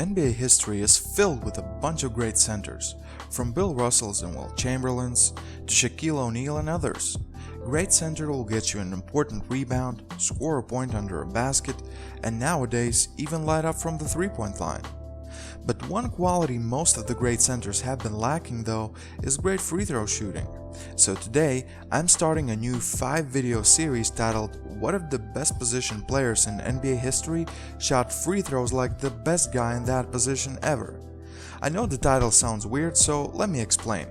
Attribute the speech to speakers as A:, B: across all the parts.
A: NBA history is filled with a bunch of great centers, from Bill Russells and Wilt Chamberlains to Shaquille O'Neal and others. Great center will get you an important rebound, score a point under a basket, and nowadays even light up from the three-point line. But one quality most of the great centers have been lacking though is great free throw shooting. So today I'm starting a new 5-video series titled "What if the best position players in NBA history shot free throws like the best guy in that position ever?" I know the title sounds weird, so let me explain.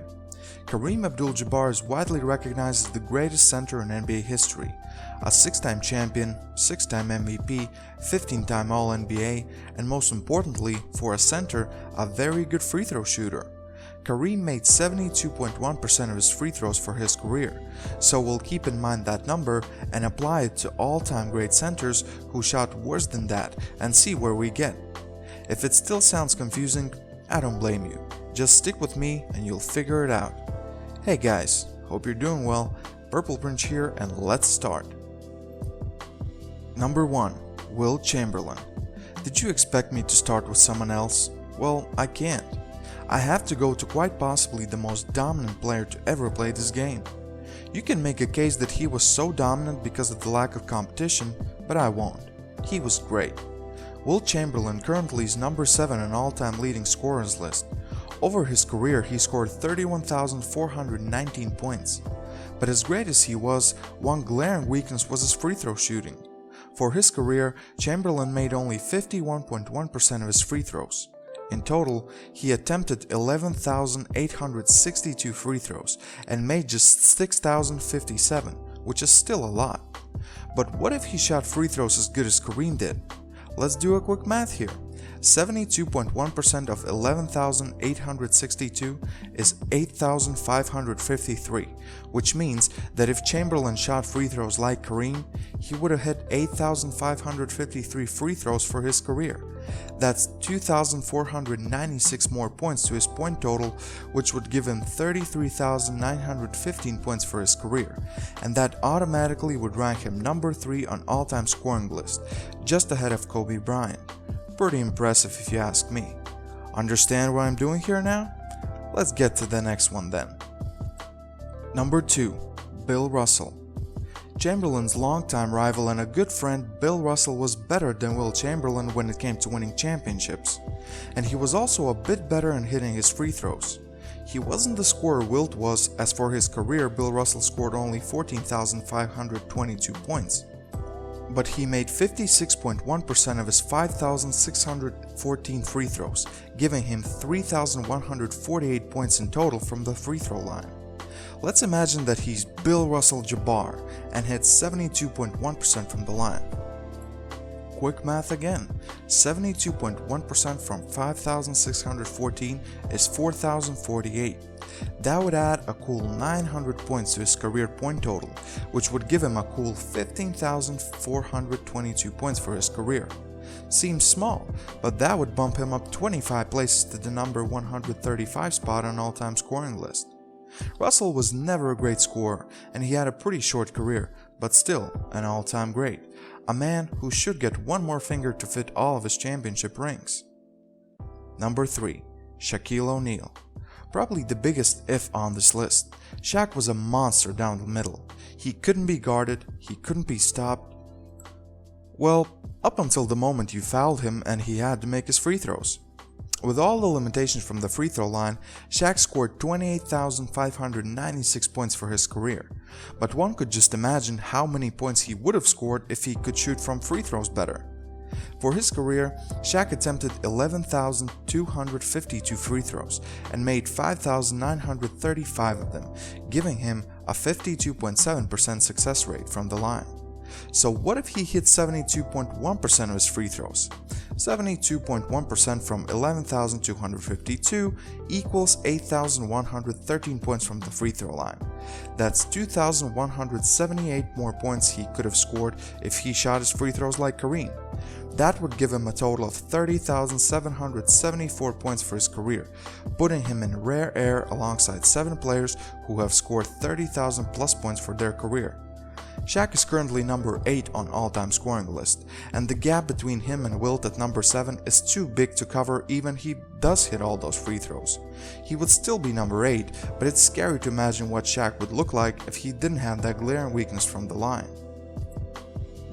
A: Kareem Abdul-Jabbar is widely recognized as the greatest center in NBA history, a 6-time champion, 6-time MVP, 15-time All-NBA, and most importantly, for a center, a very good free throw shooter. Kareem made 72.1% of his free throws for his career, so we'll keep in mind that number and apply it to all-time great centers who shot worse than that and see where we get. If it still sounds confusing, I don't blame you. Just stick with me and you'll figure it out. Hey guys, hope you're doing well. Purple Prince here and let's start. Number 1. Wilt Chamberlain. Did you expect me to start with someone else? Well, I can't. I have to go to quite possibly the most dominant player to ever play this game. You can make a case that he was so dominant because of the lack of competition, but I won't. He was great. Wilt Chamberlain currently is number 7 on all-time leading scorers list. Over his career he scored 31,419 points. But as great as he was, one glaring weakness was his free throw shooting. For his career, Chamberlain made only 51.1% of his free throws. In total, he attempted 11,862 free throws and made just 6,057, which is still a lot. But what if he shot free throws as good as Kareem did? Let's do a quick math here. 72.1% of 11,862 is 8,553, which means that if Chamberlain shot free throws like Kareem, he would have hit 8,553 free throws for his career. That's 2,496 more points to his point total, which would give him 33,915 points for his career, and that automatically would rank him number 3 on all-time scoring list, just ahead of Kobe Bryant. Pretty impressive if you ask me. Understand what I'm doing here now? Let's get to the next one then. Number 2. Bill Russell. Chamberlain's longtime rival and a good friend, Bill Russell was better than Wilt Chamberlain when it came to winning championships, and he was also a bit better in hitting his free throws. He wasn't the scorer Wilt was, as for his career Bill Russell scored only 14,522 points. But he made 56.1% of his 5,614 free throws, giving him 3,148 points in total from the free throw line. Let's imagine that he's Bill Russell-Jabbar and hits 72.1% from the line. Quick math again, 72.1% from 5,614 is 4,048. That would add a cool 900 points to his career point total, which would give him a cool 15,422 points for his career. Seems small, but that would bump him up 25 places to the number 135 spot on all-time scoring list. Russell was never a great scorer, and he had a pretty short career, but still an all-time great. A man who should get one more finger to fit all of his championship rings. Number 3. Shaquille O'Neal. Probably the biggest if on this list. Shaq was a monster down the middle. He couldn't be guarded, he couldn't be stopped. Well, up until the moment you fouled him and he had to make his free throws. With all the limitations from the free throw line, Shaq scored 28,596 points for his career, but one could just imagine how many points he would have scored if he could shoot from free throws better. For his career, Shaq attempted 11,252 free throws and made 5,935 of them, giving him a 52.7% success rate from the line. So what if he hit 72.1% of his free throws? 72.1% from 11,252 equals 8,113 points from the free throw line. That's 2,178 more points he could have scored if he shot his free throws like Kareem. That would give him a total of 30,774 points for his career, putting him in rare air alongside 7 players who have scored 30,000 plus points for their career. Shaq is currently number 8 on all-time scoring list, and the gap between him and Wilt at number 7 is too big to cover even he does hit all those free throws. He would still be number 8, but it's scary to imagine what Shaq would look like if he didn't have that glaring weakness from the line.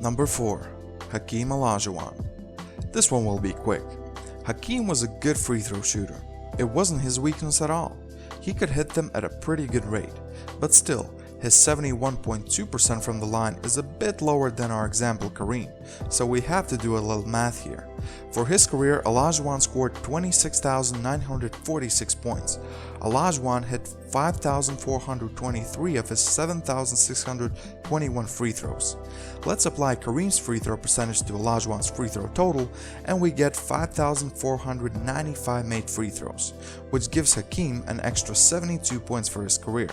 A: Number 4. Hakeem Olajuwon. This one will be quick. Hakeem was a good free throw shooter. It wasn't his weakness at all. He could hit them at a pretty good rate, but still, his 71.2% from the line is a bit lower than our example Kareem, so we have to do a little math here. For his career, Olajuwon scored 26,946 points. Olajuwon hit 5,423 of his 7,621 free throws. Let's apply Kareem's free throw percentage to Olajuwon's free throw total, and we get 5,495 made free throws, which gives Hakeem an extra 72 points for his career.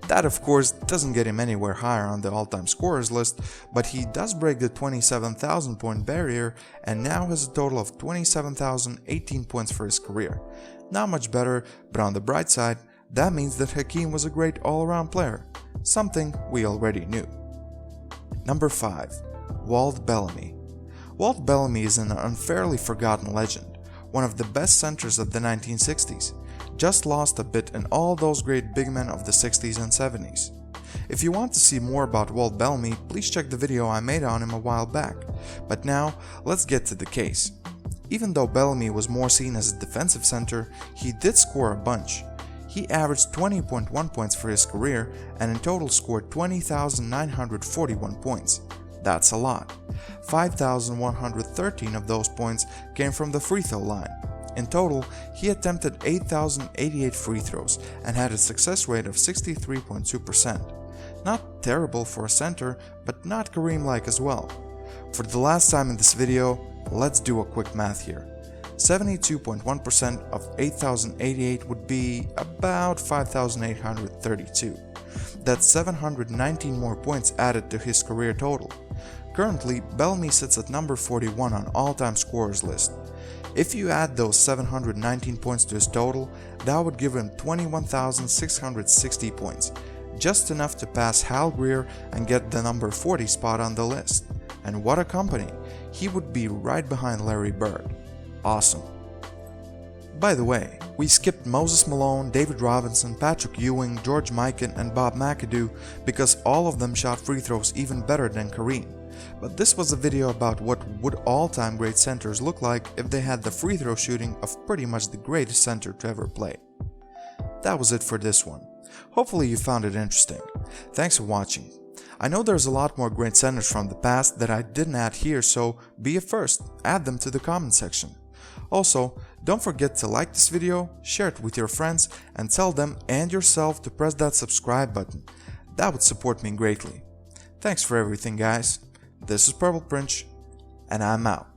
A: That of course doesn't get him anywhere higher on the all-time scorers list, but he does break the 27,000 point barrier and now has a total of 27,018 points for his career. Not much better, but on the bright side, that means that Hakeem was a great all-around player, something we already knew. Number 5. Walt Bellamy. Walt Bellamy is an unfairly forgotten legend, one of the best centers of the 1960s, just lost a bit in all those great big men of the 60s and 70s. If you want to see more about Walt Bellamy, please check the video I made on him a while back, but now let's get to the case. Even though Bellamy was more seen as a defensive center, he did score a bunch. He averaged 20.1 points for his career and in total scored 20,941 points. That's a lot. 5,113 of those points came from the free throw line. In total, he attempted 8,088 free throws and had a success rate of 63.2%. Not terrible for a center, but not Kareem-like as well. For the last time in this video, let's do a quick math here. 72.1% of 8,088 would be about 5,832. That's 719 more points added to his career total. Currently, Bellamy sits at number 41 on all-time scorers list. If you add those 719 points to his total, that would give him 21,660 points, just enough to pass Hal Greer and get the number 40 spot on the list. And what a company! He would be right behind Larry Bird. Awesome. By the way, we skipped Moses Malone, David Robinson, Patrick Ewing, George Mikan, and Bob McAdoo because all of them shot free throws even better than Kareem. But this was a video about what would all-time great centers look like if they had the free throw shooting of pretty much the greatest center to ever play. That was it for this one. Hopefully you found it interesting. Thanks for watching. I know there's a lot more great centers from the past that I didn't add here, so be a first, add them to the comment section. Also, don't forget to like this video, share it with your friends, and tell them and yourself to press that subscribe button. That would support me greatly. Thanks for everything, guys. This is Purple Prince, and I'm out.